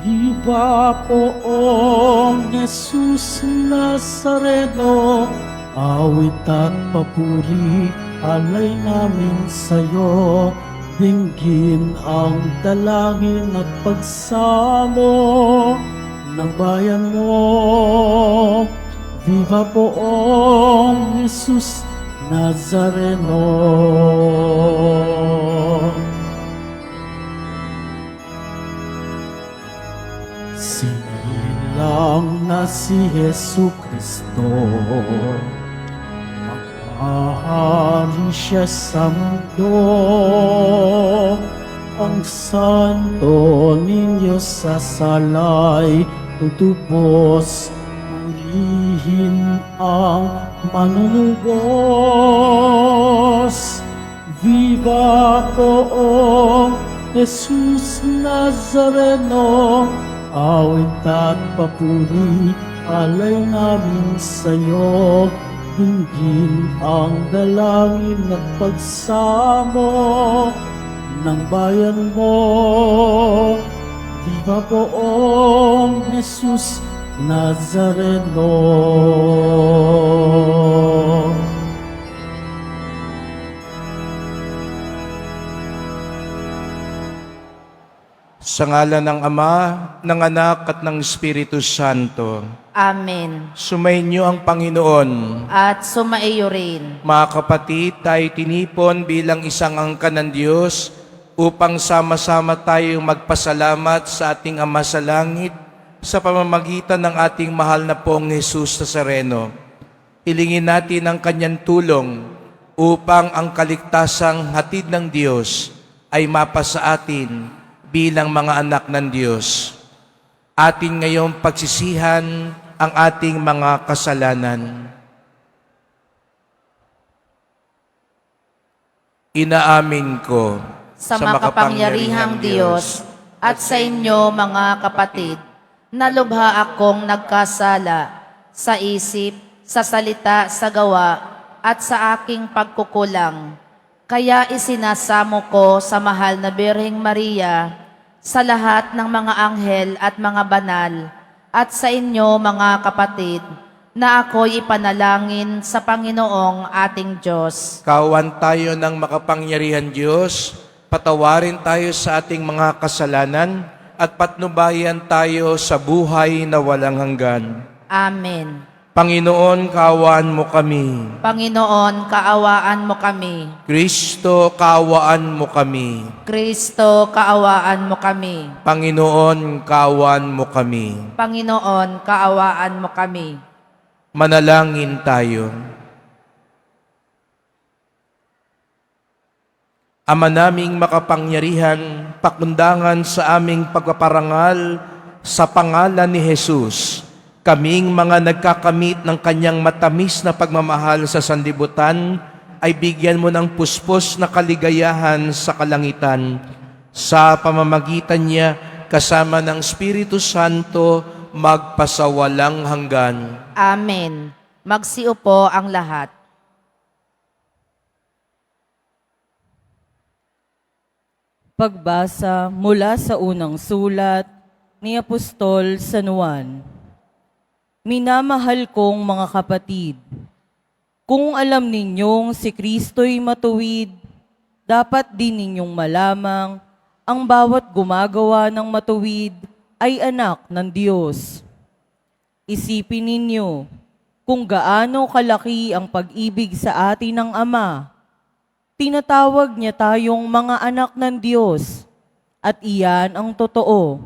Viva poong Jesus Nazareno, awit at papuri alay namin sa'yo. Dinggin ang dalangin at pagsamo ng bayan mo. Viva poong Jesus Nazareno. Sinilang na si Jesu Kristo, maghahari siya sa mundo. Ang santo ninyo sasalay, tutubos, purihin ang manunubos. Viva poong Jesus Nazareno, awit at papuri alay namin sa'yo. Dinggin ang dalangin at pagsamo ng bayan mo. Viva poong Jesus Nazareno. Sa ngalan ng Ama, ng Anak at ng Espiritu Santo. Amen. Sumainyo ang Panginoon. At sumaiyo rin. Mga kapatid, tayo tinipon bilang isang angkan ng Diyos upang sama-sama tayong magpasalamat sa ating Ama sa langit sa pamamagitan ng ating mahal na pong Jesus Nazareno. Hilingin natin ang kanyang tulong upang ang kaligtasang hatid ng Diyos ay mapasa atin bilang mga anak ng Diyos. Atin ngayong pagsisihan ang ating mga kasalanan. Inaamin ko Sa makapangyarihang Diyos at sa inyo mga kapatid, na lubha akong nagkasala sa isip, sa salita, sa gawa, at sa aking pagkukulang. Kaya isinasamo ko sa mahal na Birheng Maria, sa lahat ng mga anghel at mga banal, at sa inyo mga kapatid, na ako'y ipanalangin sa Panginoong ating Diyos. Kawan tayo ng makapangyarihan Diyos, patawarin tayo sa ating mga kasalanan, at patnubayan tayo sa buhay na walang hanggan. Amen. Panginoon, kaawaan mo kami. Panginoon, kaawaan mo kami. Kristo, kaawaan mo kami. Kristo, kaawaan mo kami. Panginoon, kaawaan mo kami. Panginoon, kaawaan mo kami. Manalangin tayo. Ama naming makapangyarihan, pakundangan sa aming pagpaparangal sa pangalan ni Jesus, kaming mga nagkakamit ng kanyang matamis na pagmamahal sa sanlibutan, ay bigyan mo ng puspos na kaligayahan sa kalangitan. Sa pamamagitan niya, kasama ng Espiritu Santo, magpasawalang hanggan. Amen. Magsiupo ang lahat. Pagbasa mula sa unang sulat ni Apostol San Juan. Minamahal kong mga kapatid, kung alam ninyong si Kristo'y matuwid, dapat din ninyong malamang ang bawat gumagawa ng matuwid ay anak ng Diyos. Isipin ninyo kung gaano kalaki ang pag-ibig sa atin ng Ama. Tinatawag niya tayong mga anak ng Diyos, at iyan ang totoo.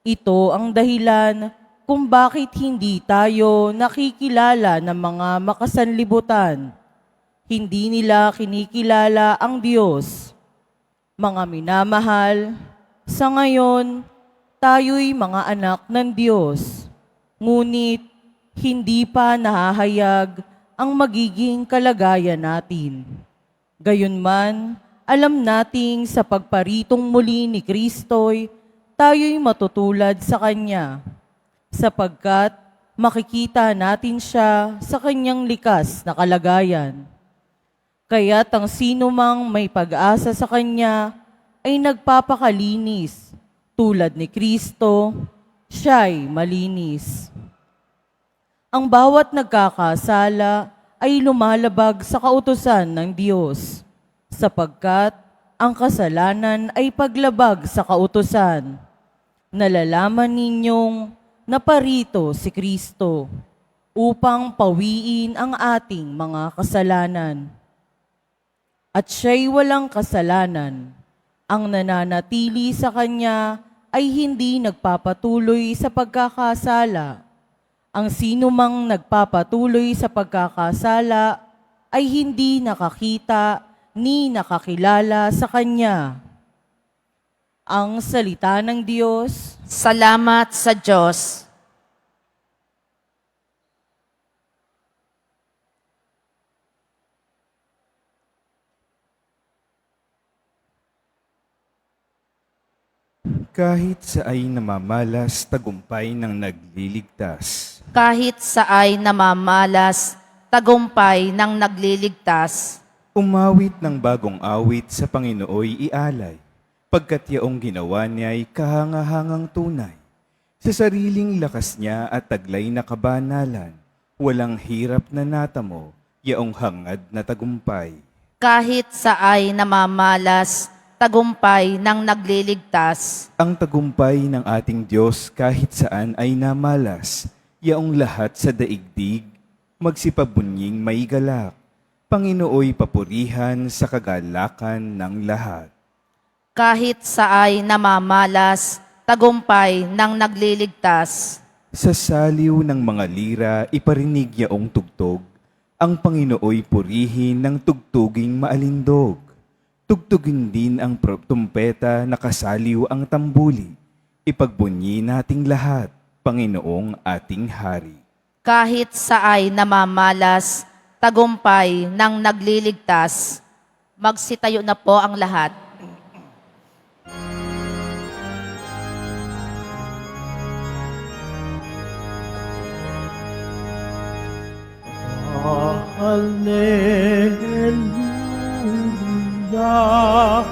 Ito ang dahilan kung bakit hindi tayo nakikilala ng mga makasanlibutan. Hindi nila kinikilala ang Diyos. Mga minamahal, sa ngayon, tayo'y mga anak ng Diyos. Ngunit, hindi pa nahahayag ang magiging kalagayan natin. Gayunman, alam nating sa pagparitong muli ni Kristo'y tayo'y matutulad sa Kanya, sapagkat makikita natin siya sa Kanyang likas na kalagayan. Kaya't ang sino mang may pag-asa sa Kanya ay nagpapakalinis tulad ni Kristo, siya'y malinis. Ang bawat nagkakasala ay lumalabag sa kautusan ng Diyos, sapagkat ang kasalanan ay paglabag sa kautusan. Nalalaman ninyong naparito si Kristo upang pawiin ang ating mga kasalanan. At siya'y walang kasalanan. Ang nananatili sa Kanya ay hindi nagpapatuloy sa pagkakasala. Ang sino mang nagpapatuloy sa pagkakasala ay hindi nakakita ni nakakilala sa Kanya. Ang salita ng Diyos. Salamat sa Diyos. Kahit sa ay namamalas, tagumpay ng nagliligtas. Kahit sa ay namamalas, tagumpay ng nagliligtas. Umawit ng bagong awit sa Panginooy ialay, pagkat yaong ginawa niya'y kahangahangang tunay. Sa sariling lakas niya at taglay na kabanalan, walang hirap na natamo, yaong hangad na tagumpay. Kahit sa ay namamalas, tagumpay ng nagliligtas. Ang tagumpay ng ating Diyos kahit saan ay namalas, yaong lahat sa daigdig, magsipabunying may galak. Panginooy papurihan sa kagalakan ng lahat. Kahit sa ay namamalas, tagumpay ng nagliligtas. Sa saliw ng mga lira, iparinig yaong tugtog, ang Panginooy purihin ng tugtuging maalindog. Tugtugin din ang tumpeta na kasaliw ang tambuli. Ipagbunyi nating lahat, Panginoong ating Hari. Kahit sa ay namamalas, tagumpay ng nagliligtas. Magsitayo na po ang lahat. Hallelujah,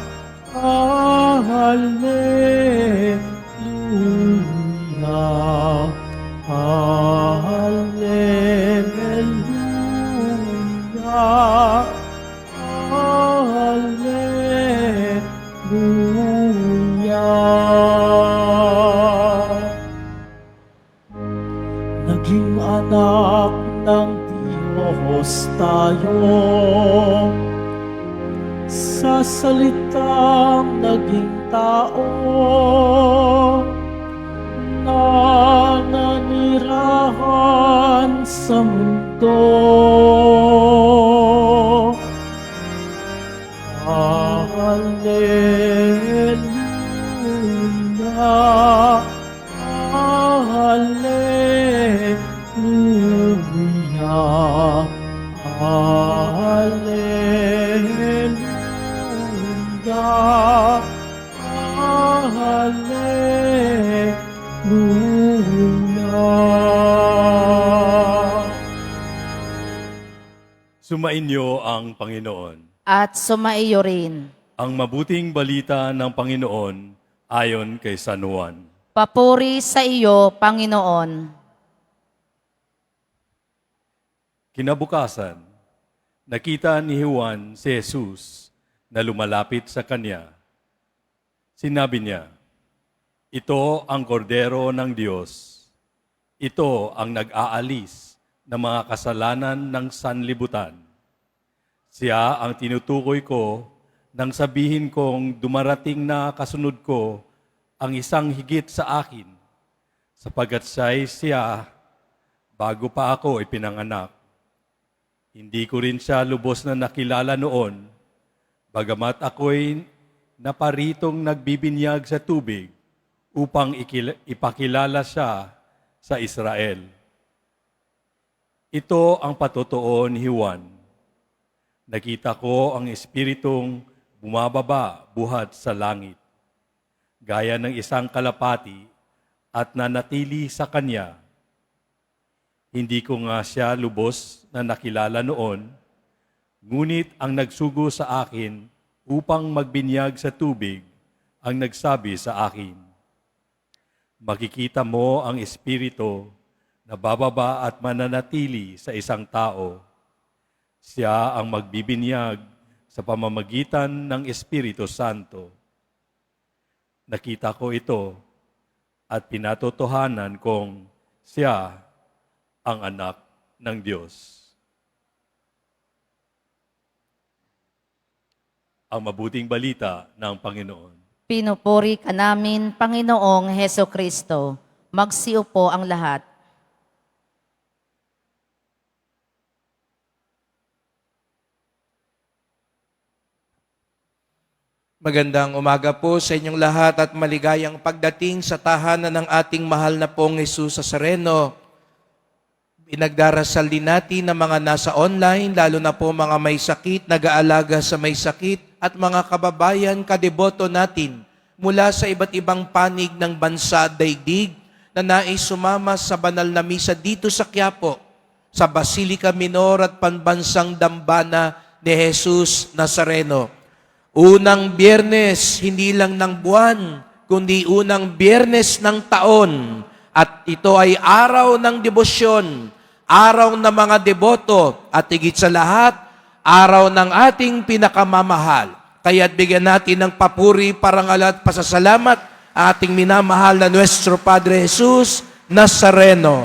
hallelujah, hallelujah, hallelujah. Naging anak ng Diyos tayo, sa salitang naging tao, na nanirahan sa mundo. Hallelujah, hallelujah, hallelujah, hallelujah. Sumainyo ang Panginoon. At sumaiyo rin. Ang mabuting balita ng Panginoon ayon kay San Juan. Papuri sa iyo, Panginoon. Kinabukasan, nakita ni Juan si Jesus na lumalapit sa kanya. Sinabi niya, "Ito ang kordero ng Diyos. Ito ang nag-aalis ng mga kasalanan ng sanlibutan. Siya ang tinutukoy ko nang sabihin kong dumarating na kasunod ko ang isang higit sa akin, sapagkat siya bago pa ako ipinanganak. Hindi ko rin siya lubos na nakilala noon, bagamat ako'y naparitong nagbibinyag sa tubig upang ipakilala siya sa Israel." Ito ang patotoo ni Juan. Nakita ko ang Espiritong bumababa buhat sa langit, gaya ng isang kalapati at nanatili sa kanya. Hindi ko nga siya lubos na nakilala noon, ngunit ang nagsugo sa akin upang magbinyag sa tubig ang nagsabi sa akin, makikita mo ang Espiritu na bababa at mananatili sa isang tao. Siya ang magbibinyag sa pamamagitan ng Espiritu Santo. Nakita ko ito at pinatotohanan kong siya ang anak ng Diyos. Ang mabuting balita ng Panginoon. Pinupuri ka namin, Panginoong Heso Kristo. Magsiupo ang lahat. Magandang umaga po sa inyong lahat at maligayang pagdating sa tahanan ng ating mahal na pong Jesus Nazareno. Pinagdarasal din natin ng mga nasa online, lalo na po mga may sakit, nag-aalaga sa may sakit, at mga kababayan, kadeboto natin mula sa iba't ibang panig ng bansa at daigdig na nais sumama sa banal na misa dito sa Quiapo, sa Basilica Minor at Panbansang Dambana ni Jesus Nazareno. Unang Biyernes, hindi lang ng buwan, kundi unang Biyernes ng taon. At ito ay araw ng debosyon, araw ng mga deboto, at higit sa lahat, araw ng ating pinakamamahal. Kaya't bigyan natin ng papuri, parangal at pasasalamat ating minamahal na Nuestro Padre Jesus Nazareno.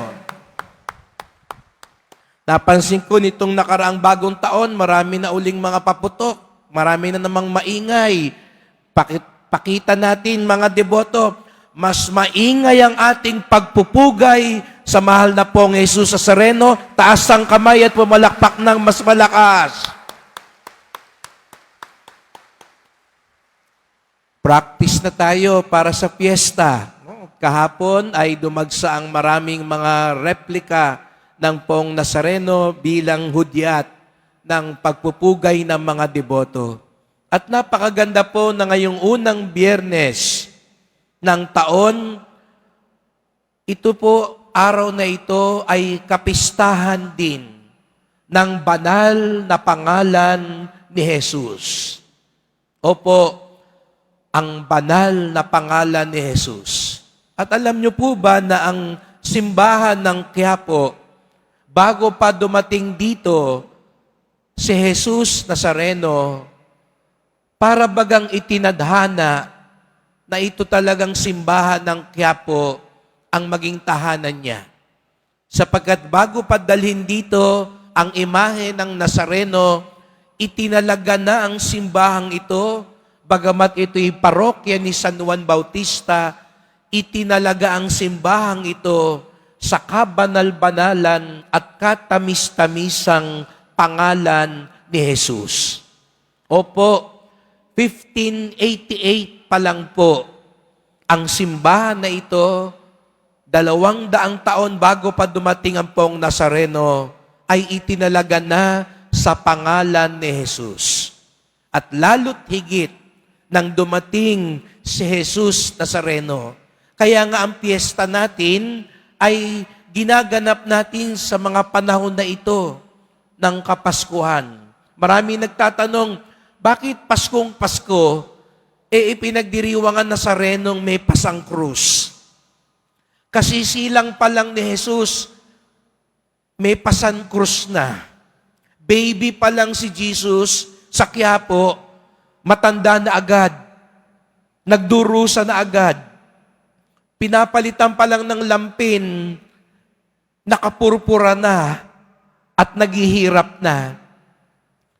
Napansin ko nitong nakaraang bagong taon, marami na uling mga paputok. Marami na namang maingay. Pakita natin mga deboto, mas maingay ang ating pagpupugay sa mahal na pong Jesus Nazareno. Taas ang kamay at pumalakpak ng mas malakas. Practice na tayo para sa fiesta. Kahapon ay dumagsa ang maraming mga replika ng pong Nazareno bilang hudyat ng pagpupugay ng mga deboto. At napakaganda po na ngayong unang Biyernes ng taon, ito po, araw na ito ay kapistahan din ng banal na pangalan ni Jesus. Opo, ang banal na pangalan ni Jesus. At alam niyo po ba na ang simbahan ng Quiapo, bago pa dumating dito, si Jesus Nazareno, para bagang itinadhana na ito talagang simbahan ng Quiapo ang maging tahanan niya. Sapagkat bago pa dalhin dito ang imahe ng Nazareno, itinalaga na ang simbahang ito, bagamat ito'y parokya ni San Juan Bautista, itinalaga ang simbahang ito sa kabanal-banalan at katamis-tamisang pangalan ni Jesus. Opo, 1588 pa lang po, ang simbahan na ito, 200 taon bago pa dumating ang pong Nazareno, ay itinalaga na sa pangalan ni Jesus. At lalo't higit nang dumating si Jesus Nazareno. Kaya nga ang piyesta natin ay ginaganap natin sa mga panahon na ito ng Kapaskuhan. Marami nagtatanong, bakit Paskong Pasko, ipinagdiriwang ang Nazarenong may pasang krus? Kasi silang pa lang ni Jesus, may pasang krus na. Baby pa lang si Jesus sa Quiapo, matanda na agad. Nagdurusa na agad. Pinapalitan pa lang ng lampin, nakapurpura na at naghihirap na.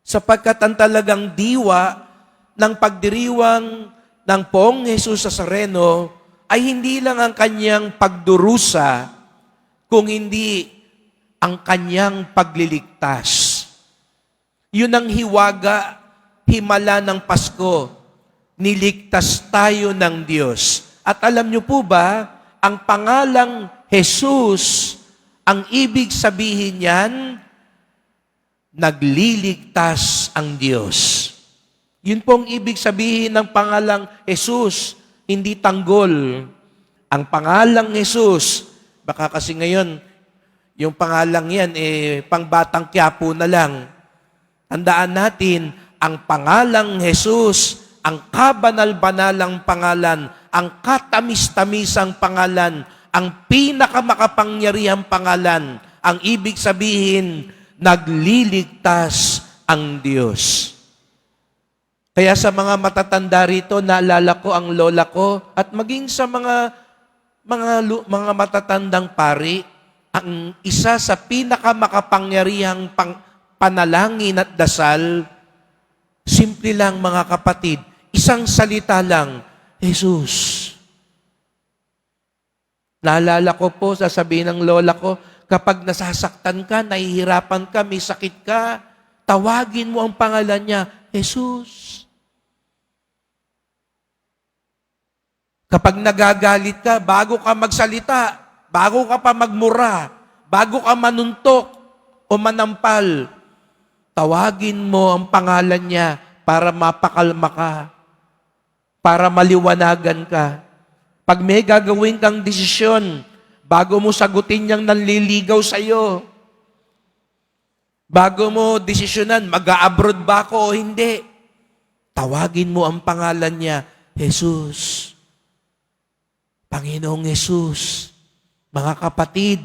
Sapagkat ang talagang diwa ng pagdiriwang ng Poong Jesus Nazareno ay hindi lang ang kanyang pagdurusa, kung hindi ang kanyang pagliligtas. Yun ang hiwaga, himala ng Pasko. Niligtas tayo ng Diyos. At alam niyo po ba, ang pangalang Jesus, ang ibig sabihin niyan, nagliligtas ang Diyos. Yun pong ibig sabihin ng pangalang Jesus, hindi tanggol. Ang pangalang Jesus, baka kasi ngayon, yung pangalang yan, pangbatang Quiapo na lang. Tandaan natin, ang pangalang Jesus, ang kabanal-banalang pangalan, ang katamis-tamisang pangalan, ang pinakamakapangyarihang pangalan. Ang ibig sabihin, nagliligtas ang Diyos. Kaya sa mga matatanda rito, naalala ko ang lola ko at maging sa mga matatandang pari, ang isa sa pinakamakapangyarihang panalangin at dasal, simple lang mga kapatid, isang salita lang, Jesus. Naalala ko po, sasabihin ng lola ko, kapag nasasaktan ka, nahihirapan ka, may sakit ka, tawagin mo ang pangalan niya, Jesus. Kapag nagagalit ka, bago ka magsalita, bago ka pa magmura, bago ka manuntok o manampal, tawagin mo ang pangalan niya para mapakalma ka, para maliwanagan ka. Pag may gagawin kang desisyon, bago mo sagutin niyang nanliligaw sa iyo, bago mo desisyonan, mag-a-abroad ba ako o hindi, tawagin mo ang pangalan niya, Jesus. Panginoong Jesus, mga kapatid,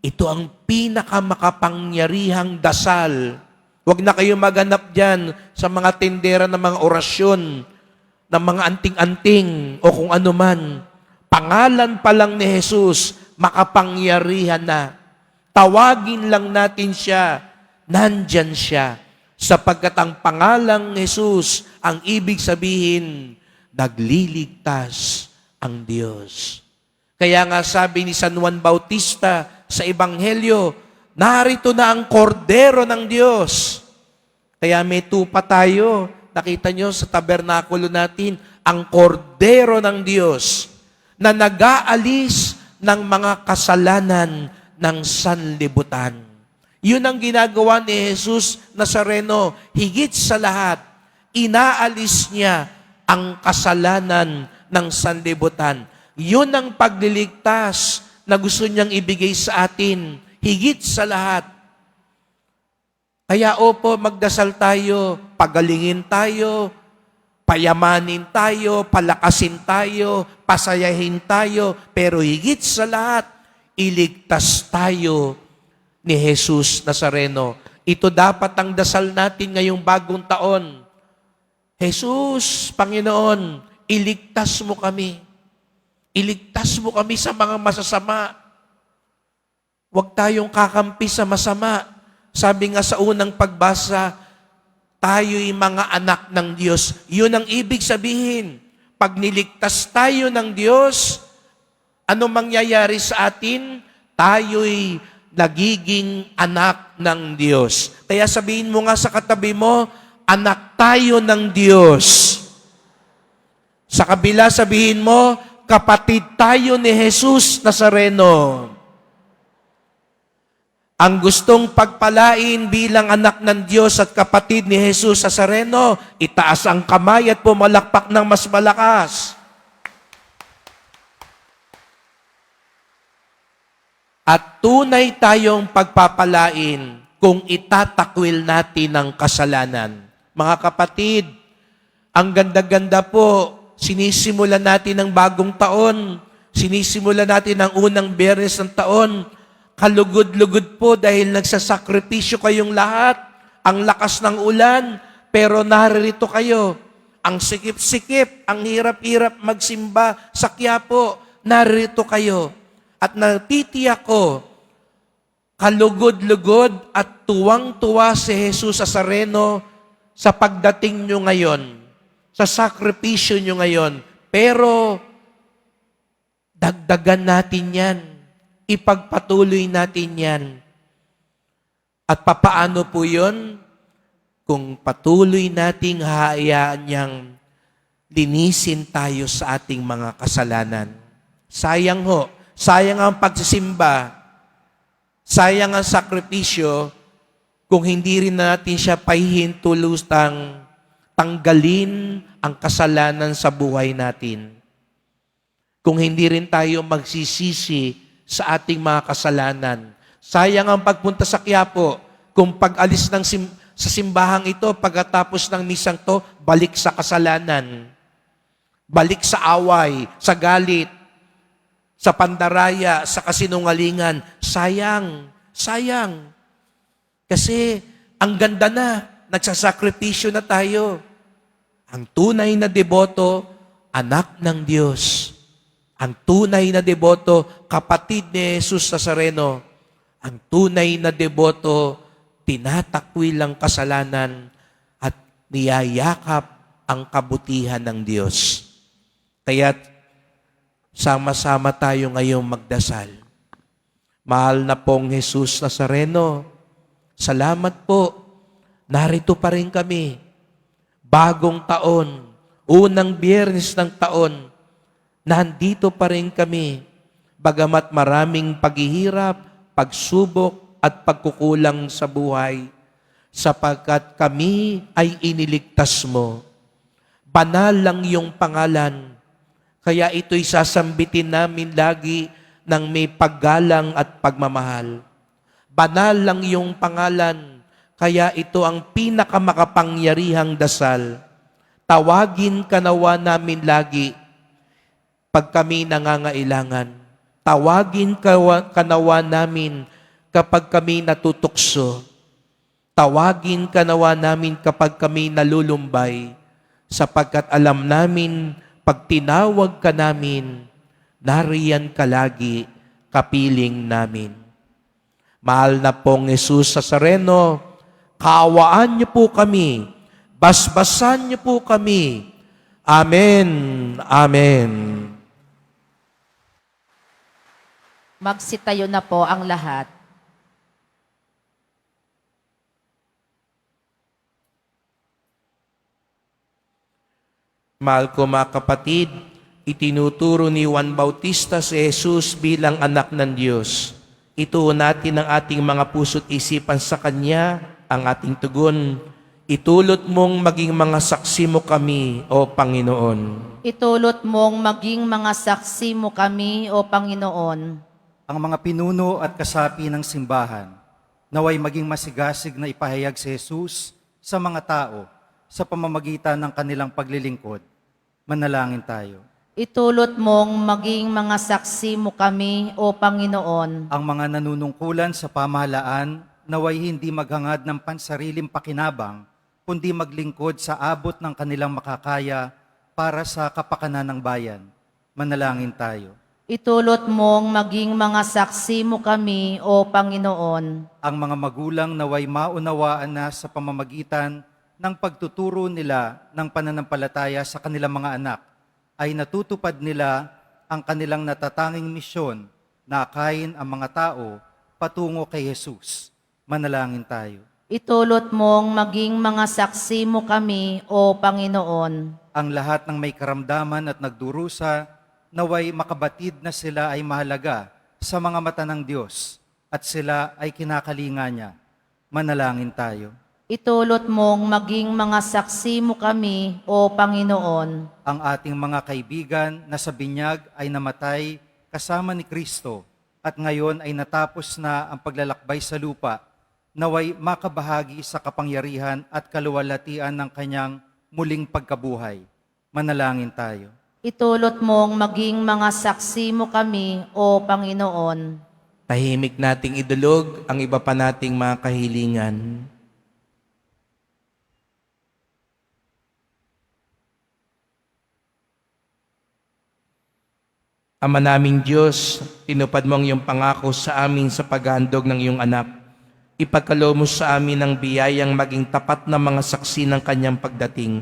ito ang pinakamakapangyarihang dasal. Huwag na kayo maghanap dyan sa mga tindera ng mga orasyon, ng mga anting-anting o kung ano man. Pangalan pa lang ni Jesus, makapangyarihan na. Tawagin lang natin siya, nandyan siya. Sapagkat ang pangalang Jesus, ang ibig sabihin, nagliligtas ang Diyos. Kaya nga sabi ni San Juan Bautista sa Ebanghelyo, narito na ang kordero ng Diyos. Kaya may tupa tayo. Nakita nyo sa tabernakulo natin, ang kordero ng Diyos na nag-aalis ng mga kasalanan ng sanlibutan. Yun ang ginagawa ni Jesus Nazareno. Higit sa lahat, inaalis niya ang kasalanan ng sanlibutan. Yun ang pagliligtas na gusto niyang ibigay sa atin. Higit sa lahat. Kaya opo, magdasal tayo, pagalingin tayo, payamanin tayo, palakasin tayo, pasayahin tayo, pero higit sa lahat, iligtas tayo ni Jesus Nazareno. Ito dapat ang dasal natin ngayong bagong taon. Jesus, Panginoon, iligtas mo kami. Iligtas mo kami sa mga masasama. Huwag tayong kakampi sa masama. Sabi nga sa unang pagbasa, tayo'y mga anak ng Diyos. Yun ang ibig sabihin. Pag niligtas tayo ng Diyos, ano mangyayari sa atin? Tayo'y nagiging anak ng Diyos. Kaya sabihin mo nga sa katabi mo, anak tayo ng Diyos. Sa kabila sabihin mo, kapatid tayo ni Jesus Nazareno. Ang gustong pagpalain bilang anak ng Diyos at kapatid ni Jesus Nazareno, itaas ang kamay at pumalakpak ng mas malakas. At tunay tayong pagpapalain kung itatakwil natin ang kasalanan. Mga kapatid, ang ganda-ganda po, sinisimulan natin ang bagong taon, sinisimulan natin ang unang Biyernes ng taon, kalugod-lugod po dahil nagsasakripisyo kayong lahat, ang lakas ng ulan, pero naririto kayo. Ang sikip-sikip, ang hirap-hirap magsimba sa Quiapo, naririto kayo. At natitiyak ko, kalugod-lugod at tuwang-tuwa si Jesus Nazareno sa pagdating nyo ngayon, sa sakripisyo nyo ngayon. Pero, dagdagan natin yan. Ipagpatuloy natin yan. At papaano po yun? Kung patuloy nating hayaan niyang linisin tayo sa ating mga kasalanan. Sayang ho. Sayang ang pagsisimba. Sayang ang sakripisyo kung hindi rin natin siya pahihintulustang tanggalin ang kasalanan sa buhay natin. Kung hindi rin tayo magsisisi sa ating mga kasalanan. Sayang ang pagpunta sa Quiapo kung pag-alis sa simbahang ito, pagkatapos ng misang to, balik sa kasalanan. balik sa away, sa galit, sa pandaraya, sa kasinungalingan. Sayang, sayang. Kasi ang ganda na, nagsasakripisyo na tayo. Ang tunay na deboto, anak ng Diyos. Ang tunay na deboto, kapatid ni Jesus Nazareno. Ang tunay na deboto, tinatakwil ang kasalanan at niyayakap ang kabutihan ng Diyos. Kaya't sama-sama tayo ngayong magdasal. Mahal na pong Jesus Nazareno, salamat po, narito pa rin kami. Bagong taon, unang biyernes ng taon, nandito pa rin kami. Bagamat maraming paghihirap, pagsubok at pagkukulang sa buhay, sapagkat kami ay iniligtas mo. Banal lang iyong pangalan, kaya ito'y sasambitin namin lagi ng may paggalang at pagmamahal. Banal lang iyong pangalan, kaya ito ang pinakamakapangyarihang dasal. Tawagin ka nawa namin lagi pag kami nangangailangan. Tawagin ka nawa namin kapag kami natutukso. Tawagin ka nawa namin kapag kami nalulumbay, sapagkat alam namin, pag tinawag ka namin, nariyan ka lagi, kapiling namin. Mahal na pong Jesus Nazareno, kaawaan niyo po kami, basbasan niyo po kami. Amen. Amen. Magsitayo na po ang lahat. Mahal ko mga kapatid, itinuturo ni Juan Bautista si Jesus bilang anak ng Diyos. Ituon natin ang ating mga puso't isipan sa Kanya, ang ating tugon. Itulot mong maging mga saksi mo kami, O Panginoon. Itulot mong maging mga saksi mo kami, O Panginoon. Ang mga pinuno at kasapi ng simbahan, naway maging masigasig na ipahayag si Jesus sa mga tao sa pamamagitan ng kanilang paglilingkod. Manalangin tayo. Itulot mong maging mga saksi mo kami, O Panginoon. Ang mga nanunungkulan sa pamahalaan, naway hindi maghangad ng pansariling pakinabang, kundi maglingkod sa abot ng kanilang makakaya para sa kapakanan ng bayan. Manalangin tayo. Itulot mong maging mga saksi mo kami, O Panginoon. Ang mga magulang naway maunawaan na sa pamamagitan ng pagtuturo nila ng pananampalataya sa kanilang mga anak, ay natutupad nila ang kanilang natatanging misyon na akayin ang mga tao patungo kay Jesus. Manalangin tayo. Itulot mong maging mga saksi mo kami, O Panginoon. Ang lahat ng may karamdaman at nagdurusa, naway makabatid na sila ay mahalaga sa mga mata ng Diyos at sila ay kinakalinga niya. Manalangin tayo. Itulot mong maging mga saksi mo kami, O Panginoon. Ang ating mga kaibigan na sa binyag ay namatay kasama ni Kristo at ngayon ay natapos na ang paglalakbay sa lupa, naway makabahagi sa kapangyarihan at kaluwalhatian ng kanyang muling pagkabuhay. Manalangin tayo. Itulot mong maging mga saksi mo kami, O Panginoon. Tahimik nating idulog ang iba pa nating mga kahilingan. Ama naming Diyos, tinupad mo ang iyong pangako sa amin sa paghandog ng iyong anak. Ipagkaloob mo sa amin ang biyayang maging tapat na mga saksi ng kanyang pagdating.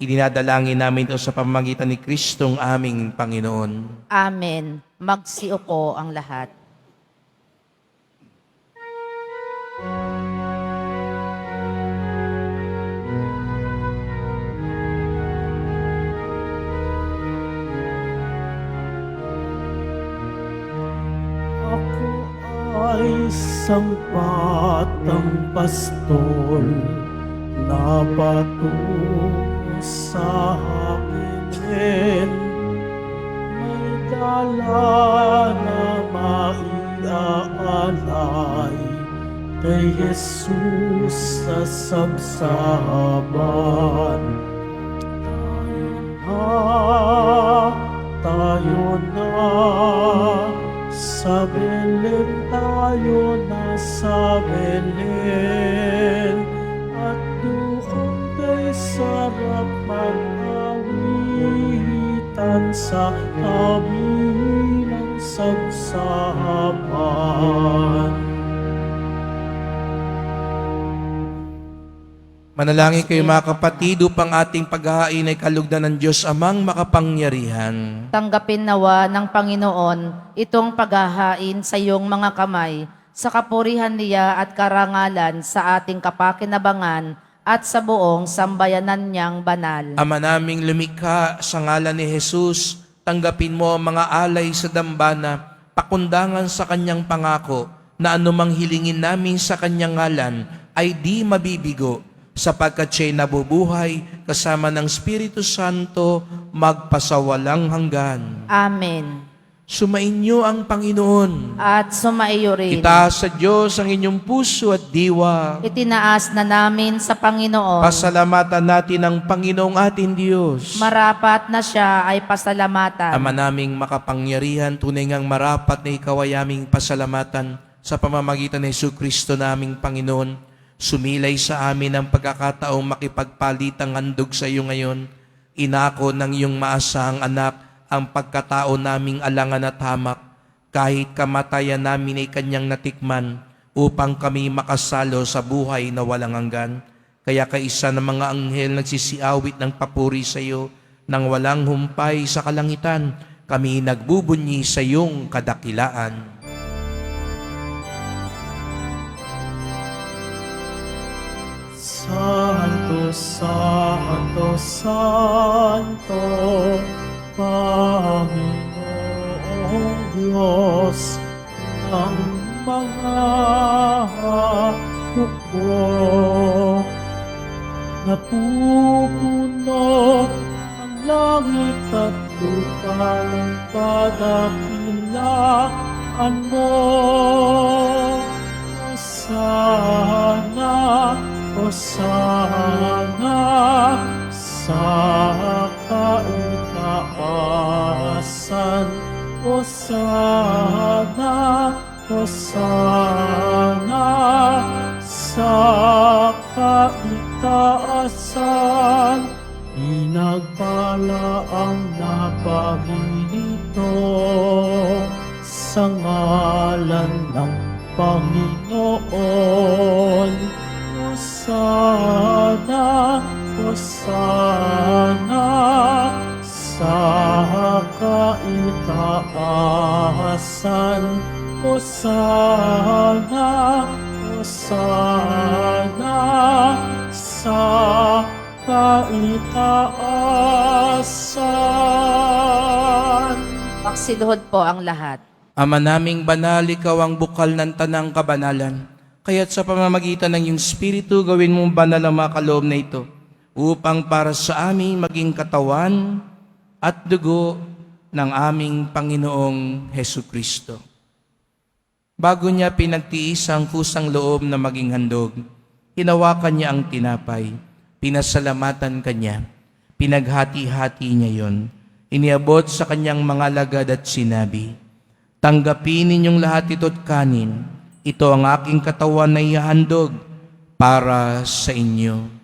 Idinadalangin namin ito sa pamamagitan ni Kristong aming Panginoon. Amen. Magsiupo ang lahat. Ako ay isang batang pastol na patungo sa hangin. May dala na maiaalay kay Jesus sa sabsaban. Tayo'y tayo na sa Belen, tayo na sa Belen, at doon kay sarap mag-awitan sa tabi ng sagsapan. Manalangin kayo mga kapatid upang ating paghahain ay kalugdan ng Diyos Amang makapangyarihan. Tanggapin nawa ng Panginoon itong paghahain sa iyong mga kamay, sa kapurihan niya at karangalan sa ating kapakinabangan at sa buong sambayanan niyang banal. Ama naming lumikha, sa ngalan ni Jesus, tanggapin mo ang mga alay sa dambana, pakundangan sa kanyang pangako, na anumang hilingin namin sa kanyang ngalan ay di mabibigo, sapagkat siya'y nabubuhay kasama ng Espiritu Santo magpasawalang hanggan. Amen. Sumainyo ang Panginoon. At sumaiyo rin. Itaas sa Diyos ang inyong puso at diwa. Itinaas na namin sa Panginoon. Pasalamatan natin ang Panginoong ating Diyos. Marapat na siya ay pasalamatan. Ama naming makapangyarihan, tunay ngang marapat na ikaw ay aming pasalamatan sa pamamagitan ng Jesucristo naming Panginoon. Sumilay sa amin ang pagkakataong makipagpalitang handog sa iyo ngayon. Inako ng iyong maasahang anak ang pagkatao naming alangan at hamak, kahit kamatayan namin ay kanyang natikman, upang kami makasalo sa buhay na walang hanggan. Kaya kaisa ng mga anghel nagsisiawit ng papuri sa iyo, nang walang humpay sa kalangitan, kami nagbubunyi sa iyong kadakilaan. Santo, Santo, Santo, Panginoong Diyos ng mga hukbo. Napupuno ang langit at lupa ng kadakilaan mo. Hosana, Hosana sa kaitaasan. Hosana, Hosana sa kaitaasan. Pinagpala ang napagilito sa ngalan ng Panginoon. Hosana, Hosana sa kaitaasan. Hosana, Hosana sa kaitaasan. Magsiluhod po ang lahat. Ama naming banal, ikaw ang bukal ng tanang kabanalan. Kaya't sa pamamagitan ng iyong Espiritu, gawin mong banal ang mga kaloob na ito, upang para sa amin maging katawan at dugo ng aming Panginoong Hesukristo. Bago niya pinagtiis ang kusang loob na maging handog, hinawakan niya ang tinapay, pinasalamatan kanya, pinaghati-hati niya yon, iniabot sa kanyang mga lagad at sinabi, "Tanggapin ninyong lahat ito't kanin, ito ang aking katawan na ihahandog para sa inyo."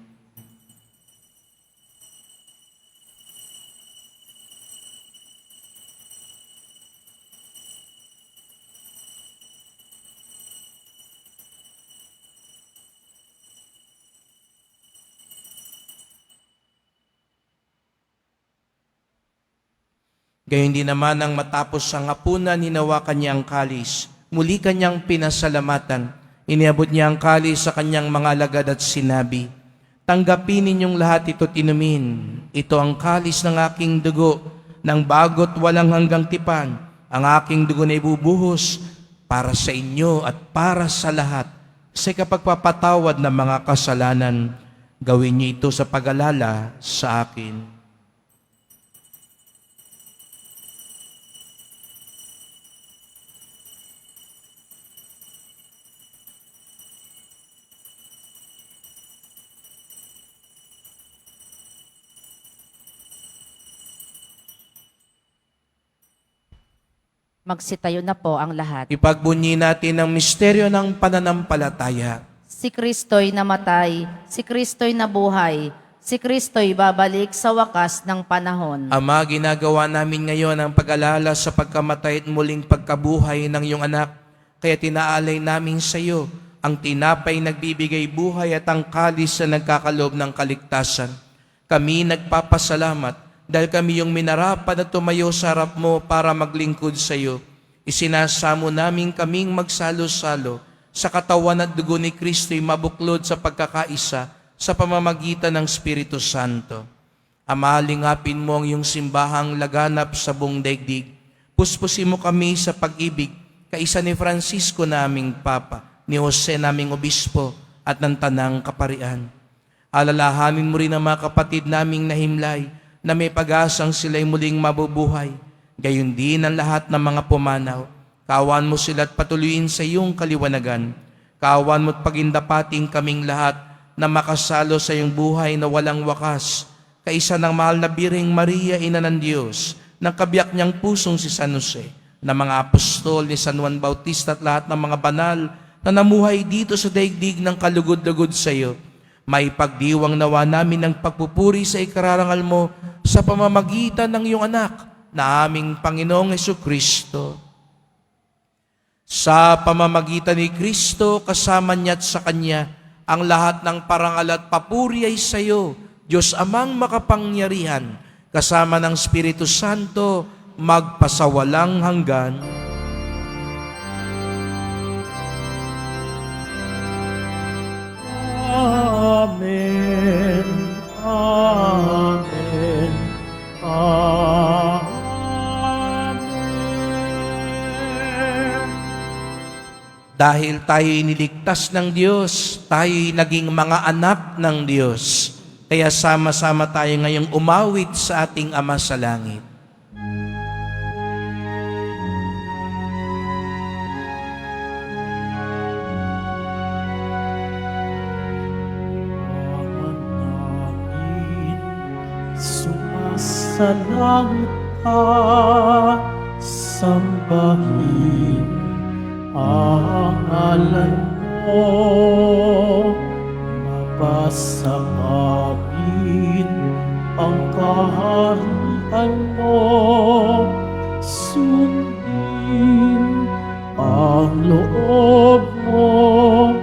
Gayon din naman nang matapos ang hapunan, hinawakan niya ang kalis. Muli kanyang pinasalamatan. Iniabot niya ang kalis sa kanyang mga alagad at sinabi, "Tanggapin ninyong lahat ito't inumin. Ito ang kalis ng aking dugo, ng bago't walang hanggang tipan. Ang aking dugo na ibubuhos para sa inyo at para sa lahat. Sa kapagpapatawad ng mga kasalanan, gawin niyo ito sa pag-alala sa akin." Magsitayo na po ang lahat. Ipagbunyi natin ang misteryo ng pananampalataya. Si Kristo'y namatay, si Kristo'y nabuhay, si Kristo'y babalik sa wakas ng panahon. Ama, ginagawa namin ngayon ang pag-alala sa pagkamatay at muling pagkabuhay ng iyong anak. Kaya tinaalay namin sa iyo ang tinapay nagbibigay buhay at ang kalis na nagkakaloob ng kaligtasan. Kami nagpapasalamat dahil kami yung minarapan at tumayo sa harap mo para maglingkod sa iyo. Isinasamo namin kaming magsalo-salo sa katawan at dugo ni Kristo'y mabuklod sa pagkakaisa sa pamamagitan ng Espiritu Santo. Ama, lingapin mo ang iyong simbahang laganap sa buong daigdig. Puspusin mo kami sa pag-ibig, kaisa ni Francisco naming Papa, ni Jose naming Obispo, at ng Tanang Kaparian. Alalahanin mo rin ang mga kapatid naming nahimlay, na may pag-asang sila'y muling mabubuhay. Gayon din ang lahat ng mga pumanaw. Kawan mo sila at patuloyin sa iyong kaliwanagan. Kawan mo at pagindapating kaming lahat na makasalo sa iyong buhay na walang wakas. Kaisa ng mahal na Birheng Maria, Ina ng Diyos, ng kabiyak niyang pusong si San Jose, ng mga apostol ni San Juan Bautista at lahat ng mga banal na namuhay dito sa daigdig ng kalugod-lugod sa iyo. May pagdiwang nawa namin ng pagpupuri sa ikararangal mo sa pamamagitan ng iyong anak na aming Panginoong Jesucristo. Sa pamamagitan ni Kristo, kasama niya at sa Kanya, ang lahat ng parangal at papuri ay sa iyo, Diyos Amang makapangyarihan, kasama ng Espiritu Santo, magpasawalang hanggan. Amen. Amen. Amen. Dahil tayo'y niligtas ng Diyos, tayo'y naging mga anak ng Diyos. Kaya sama-sama tayo ngayong umawit sa ating Ama sa Langit. Manangin, sumasalangit ka, sambahin ang ngalan mo, mapasa amin ang kaharian mo, sundin ang loob mo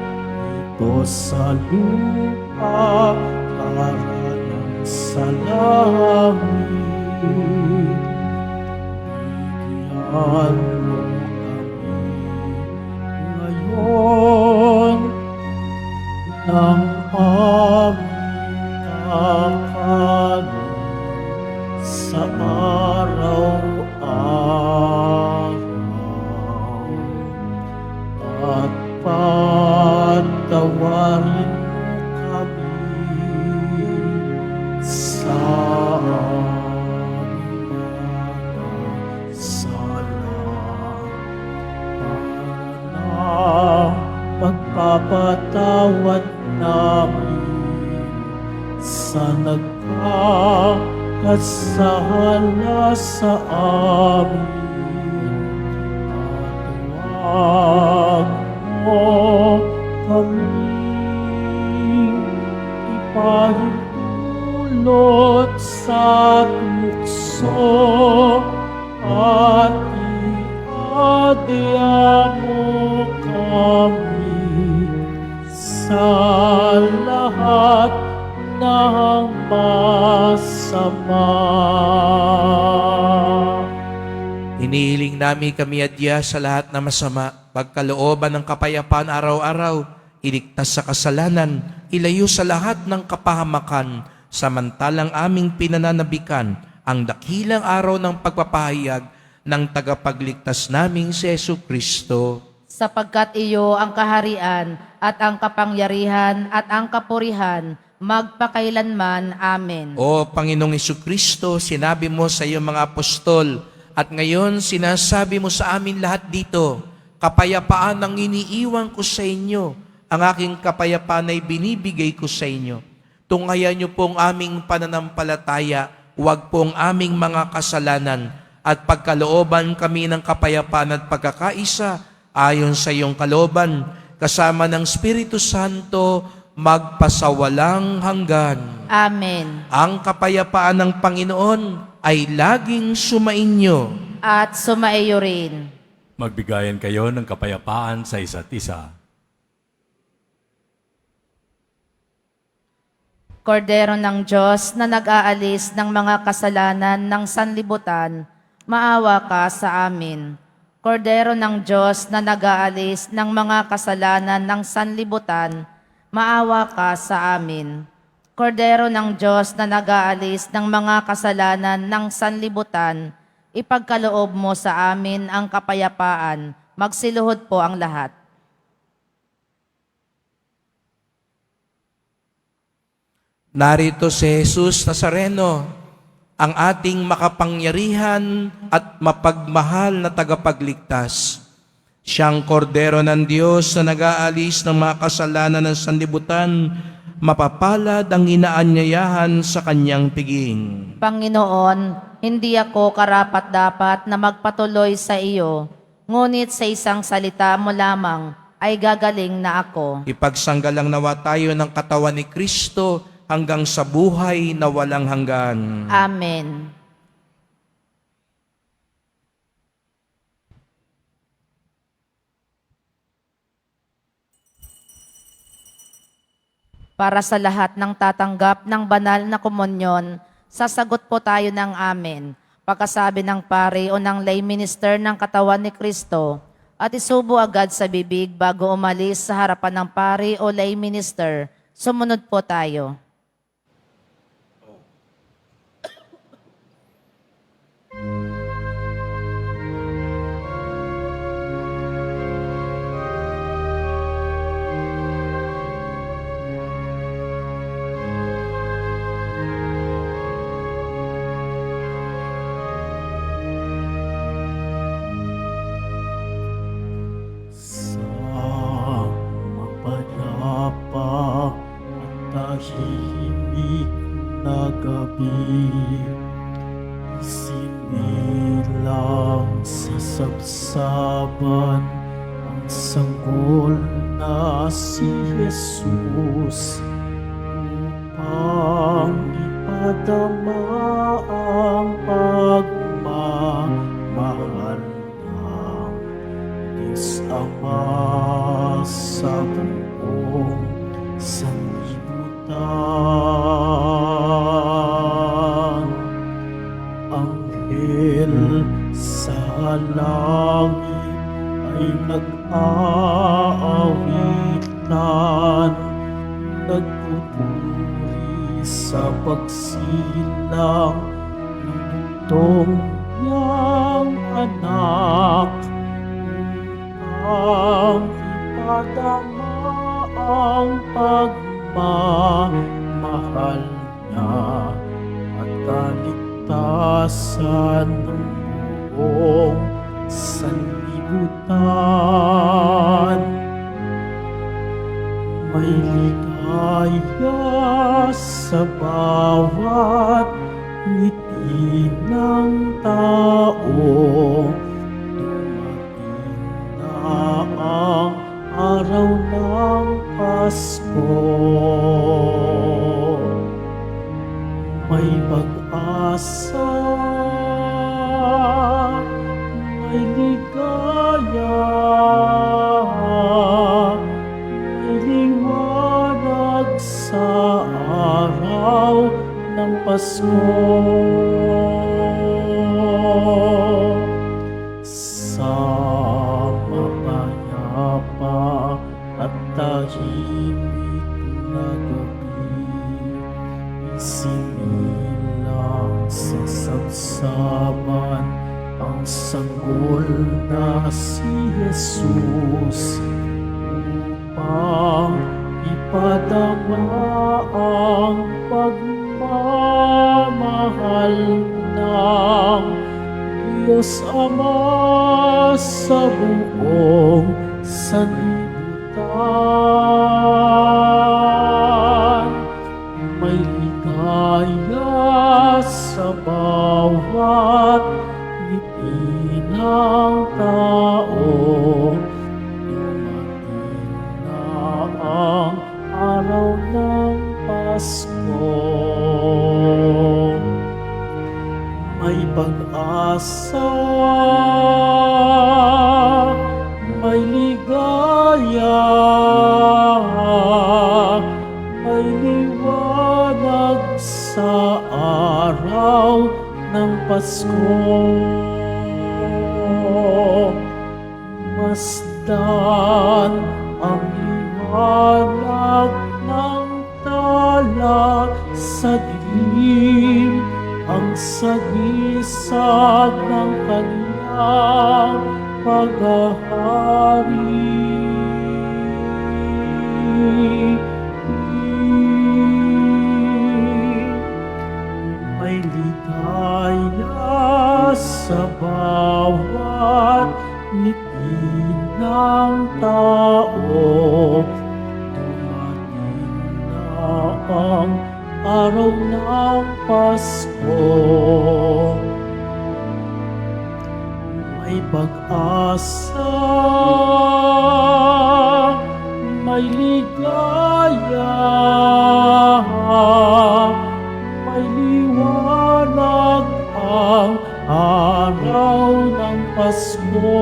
dito sa lupa para ng sa langit. Bigyan mo ngayon ng aming kakanin sa araw-araw at patawarin mo kami sa aming mga sala ng pagpapatawad namin sa nagkakasala sa amin. At huwag mo kaming ipahintulot sa tukso at iadya mo kami sa lahat ng masama. Inihiling namin kami adya sa lahat na masama, pagkalooban ng kapayapaan araw-araw, iligtas sa kasalanan, ilayo sa lahat ng kapahamakan, samantalang aming pinananabikan ang dakilang araw ng pagpapahayag ng tagapagligtas naming si Jesucristo. Sapagkat iyo ang kaharian at ang kapangyarihan at ang kapurihan magpakailanman. Amen. O Panginoong Jesucristo, sinabi mo sa iyong mga apostol, at ngayon sinasabi mo sa amin lahat dito, kapayapaan ang iniiwan ko sa inyo, ang aking kapayapaan ay binibigay ko sa inyo. Tunghayan niyo pong aming pananampalataya, huwag pong aming mga kasalanan, at pagkalooban kami ng kapayapaan at pagkakaisa ayon sa iyong kalooban, kasama ng Espiritu Santo, magpasawalang hanggan. Amen. Ang kapayapaan ng Panginoon ay laging sumainyo. At sumaiyo rin. Magbigayan kayo ng kapayapaan sa isa't isa. Kordero ng Diyos na nag-aalis ng mga kasalanan ng sanlibutan, maawa ka sa amin. Kordero ng Diyos na nag-aalis ng mga kasalanan ng sanlibutan, maawa ka sa amin. Kordero ng Diyos na nag-aalis ng mga kasalanan ng sanlibutan, ipagkaloob mo sa amin ang kapayapaan. Magsiluhod po ang lahat. Narito si Jesus Nazareno, ang ating makapangyarihan at mapagmahal na tagapagligtas. Siyang kordero ng Diyos na nag-aalis ng mga kasalanan ng sanlibutan, mapapalad ang inaanyayahan sa kanyang piging. Panginoon, hindi ako karapat-dapat na magpatuloy sa iyo, ngunit sa isang salita mo lamang ay gagaling na ako. Ipagsanggalang nawa tayo ng katawan ni Kristo hanggang sa buhay na walang hanggan. Amen. Para sa lahat ng tatanggap ng banal na komunyon, sasagot po tayo ng amen. Pagkasabi ng pari o ng lay minister ng katawan ni Kristo, at isubo agad sa bibig bago umalis sa harapan ng pari o lay minister. Sumunod po tayo. Sa mapayapa at tahimik na gabi, isinilang sa sabsaban ang sanggol na si Jesus upang ipadama ang pagmamahal ng Diyos Ama sa buong sanlibutan. Anghel sa langit ay nag-aawitan, nagpupuri sa pagsilang ng bugtong niyang anak, upang ipadama ang pagmamahal niya at kaligtasan ng buong sanlibutan. May ligaya sa bawat ngiti ng tao. Dumating na ang araw ng Pasko. May pag-asa, may ligaya, may liwanag sa araw ng Pasko. Sa mapayapa at tahimik na gabi, isinilang sa sabsaban ang sanggol na si Jesus upang ipadama ang pagmamahal ng Diyos Ama sa buong sanlibutan. May ligaya sa bawat Pasko. May pag-asa, may ligaya, may liwanag sa araw ng Pasko. Masdan ang liwanag ng tala sa dilim, ang sagisag ng kanyang paghahari. May ligaya sa bawat ngiti ng tao. Dumating na ang araw ng Pasko. May pag-asa, may ligaya, may liwanag ang araw ng Pasko.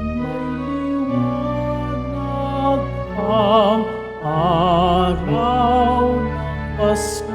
May liwanag ang araw ng Pasko.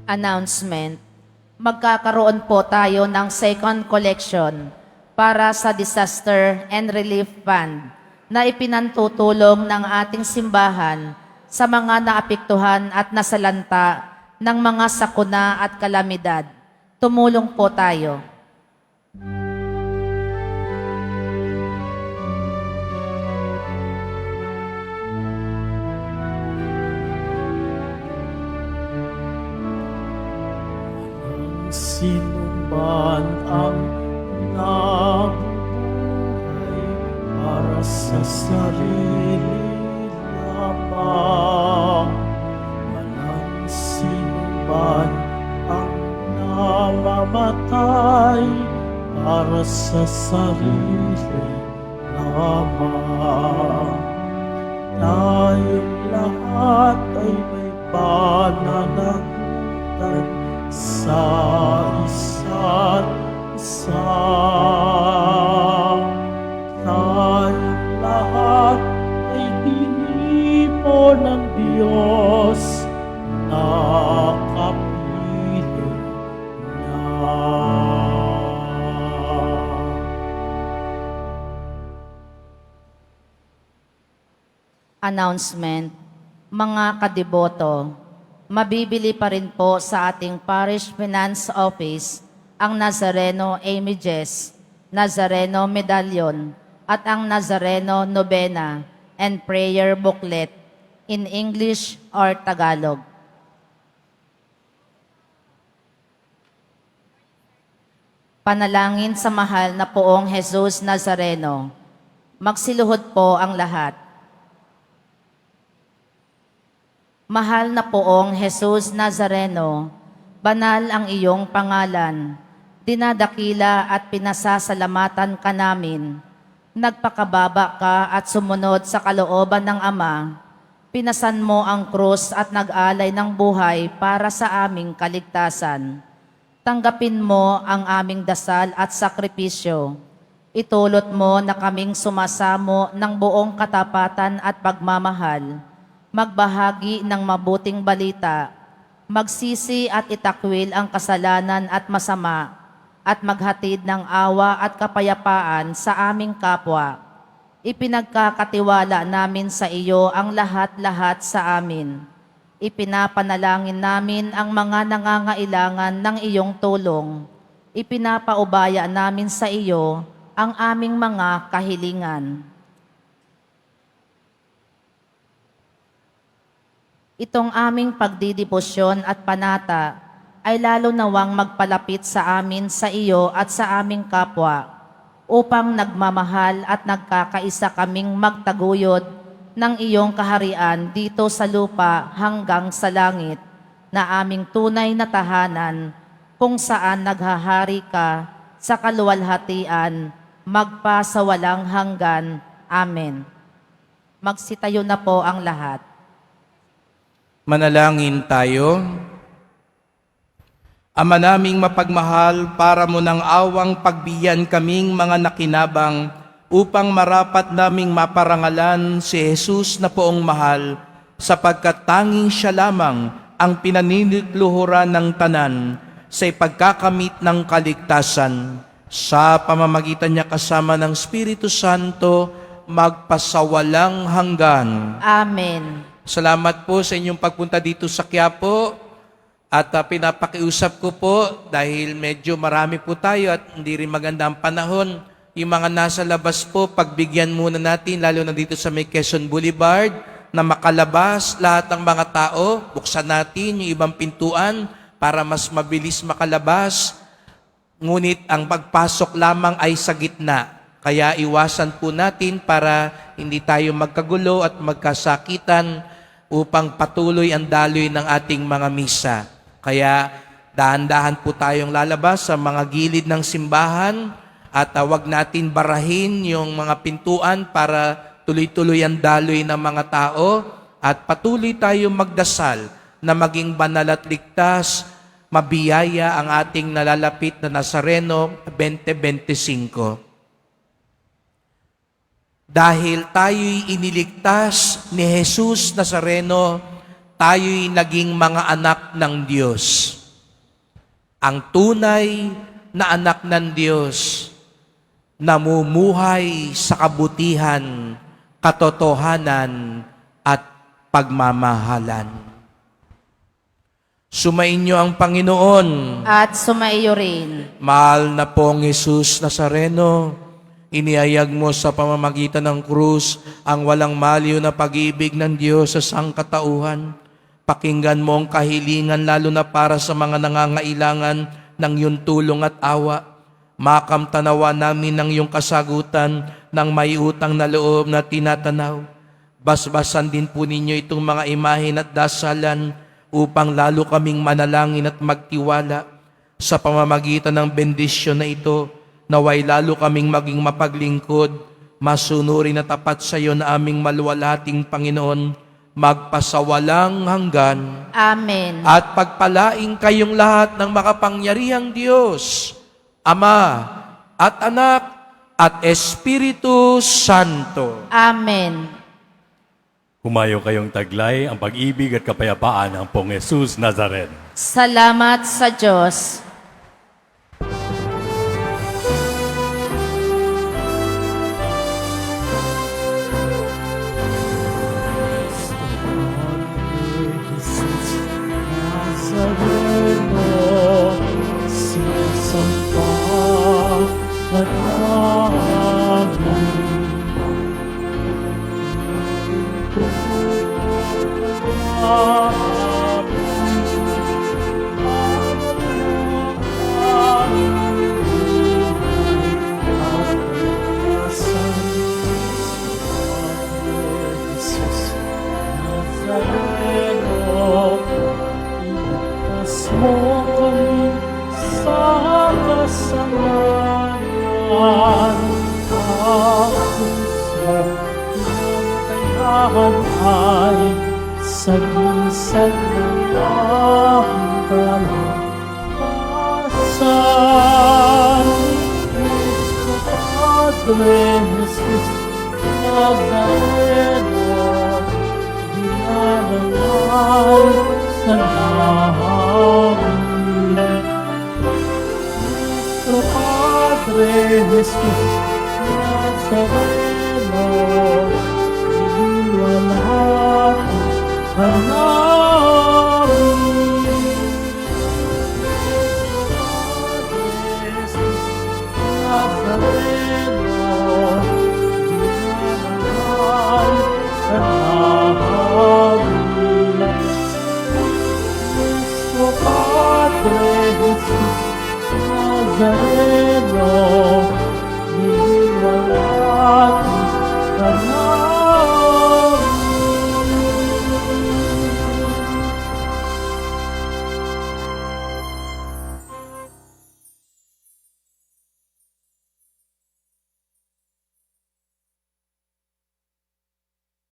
Announcement. Magkakaroon po tayo ng second collection para sa Disaster and Relief Fund na ipinantutulong ng ating simbahan sa mga naapektuhan at nasalanta ng mga sakuna at kalamidad. Tumulong po tayo. Sino man ang nabubuhay para sa sarili lamang. Walang sino man ang namamatay para sa sarili lamang. Tayong lahat ay may pananagutan sa isa't isa. Tayong lahat ay tinipo ng Diyos na kapiling niya. Announcement. Mga kadiboto, mabibili pa rin po sa ating Parish Finance Office ang Nazareno Images, Nazareno Medallion, at ang Nazareno Novena and Prayer Booklet in English or Tagalog. Panalangin sa mahal na Poong Jesus Nazareno. Magsiluhod po ang lahat. Mahal na Poong Jesus Nazareno, banal ang iyong pangalan. Dinadakila at pinasasalamatan ka namin. Nagpakababa ka at sumunod sa kalooban ng Ama. Pinasan mo ang krus at nag-alay ng buhay para sa aming kaligtasan. Tanggapin mo ang aming dasal at sakripisyo. Itulot mo na kaming sumasamo ng buong katapatan at pagmamahal, magbahagi ng mabuting balita, magsisi at itakwil ang kasalanan at masama, at maghatid ng awa at kapayapaan sa aming kapwa. Ipinagkakatiwala namin sa iyo ang lahat-lahat sa amin. Ipinapanalangin namin ang mga nangangailangan ng iyong tulong. Ipinapaubaya namin sa iyo ang aming mga kahilingan. Itong aming pagdidibosyon at panata ay lalo nawang magpalapit sa amin sa iyo at sa aming kapwa, upang nagmamahal at nagkakaisa kaming magtaguyod ng iyong kaharian dito sa lupa hanggang sa langit, na aming tunay na tahanan, kung saan naghahari ka sa kaluwalhatian, magpasawalang hanggan. Amen. Magsitayo na po ang lahat. Manalangin tayo. Ama naming mapagmahal, para mo ng awang pagbiyan kaming mga nakinabang upang marapat naming maparangalan si Jesus na poong mahal, sapagkat tanging siya lamang ang pinaniniluhuran ng tanan sa ipagkakamit ng kaligtasan. Sa pamamagitan niya kasama ng Espiritu Santo, magpasawalang hanggan. Amen. Salamat po sa inyong pagpunta dito sa Quiapo. At pinapakiusap ko po, dahil medyo marami po tayo at hindi rin maganda ang panahon, yung mga nasa labas po, pagbigyan muna natin, lalo na dito sa may Quezon Boulevard, na makalabas lahat ng mga tao. Buksan natin yung ibang pintuan para mas mabilis makalabas. Ngunit ang pagpasok lamang ay sa gitna. Kaya iwasan po natin para hindi tayo magkagulo at magkasakitan upang patuloy ang daloy ng ating mga misa. Kaya dahan-dahan po tayong lalabas sa mga gilid ng simbahan at wag natin barahin yung mga pintuan para tuloy-tuloy ang daloy ng mga tao at patuloy tayong magdasal na maging banal at ligtas, mabiyaya ang ating nalalapit na Nazareno 2025. Dahil tayo'y iniligtas ni Jesus Nazareno, tayo'y naging mga anak ng Diyos. Ang tunay na anak ng Diyos, namumuhay sa kabutihan, katotohanan, at pagmamahalan. Sumainyo ang Panginoon. At sumaiyo rin. Mahal na pong Jesus Nazareno, iniayag mo sa pamamagitan ng krus ang walang maliw na pag-ibig ng Diyos sa sangkatauhan. Pakinggan mo ang kahilingan lalo na para sa mga nangangailangan ng iyong tulong at awa. Makamtanawa namin ng iyong kasagutan ng may utang na loob na tinatanaw. Basbasan din po ninyo itong mga imahin at dasalan upang lalo kaming manalangin at magtiwala. Sa pamamagitan ng bendisyon na ito, naway lalo kaming maging mapaglingkod, masunurin at tapat sa iyo na aming maluwalhating Panginoon, magpasawalang hanggan. Amen. At pagpalaing kayong lahat ng makapangyarihang Diyos, Ama at Anak at Espiritu Santo. Amen. Humayo kayong taglay ang pag-ibig at kapayapaan ng Pong Jesus Nazareno. Salamat sa Diyos. Jesus Nazareno, sinasamba at mo kami sa kasalanan. simbahan ay sagisag ng ang kalakasan. Cristo Padre Jesus Nazareno, dinarangal sa namin. Cristo Padre Jesus Nazareno, diniwalaan ka namin. Padre Jesus Nazareno, dinarangal ka namin. Cristo Padre Jesus Nazareno,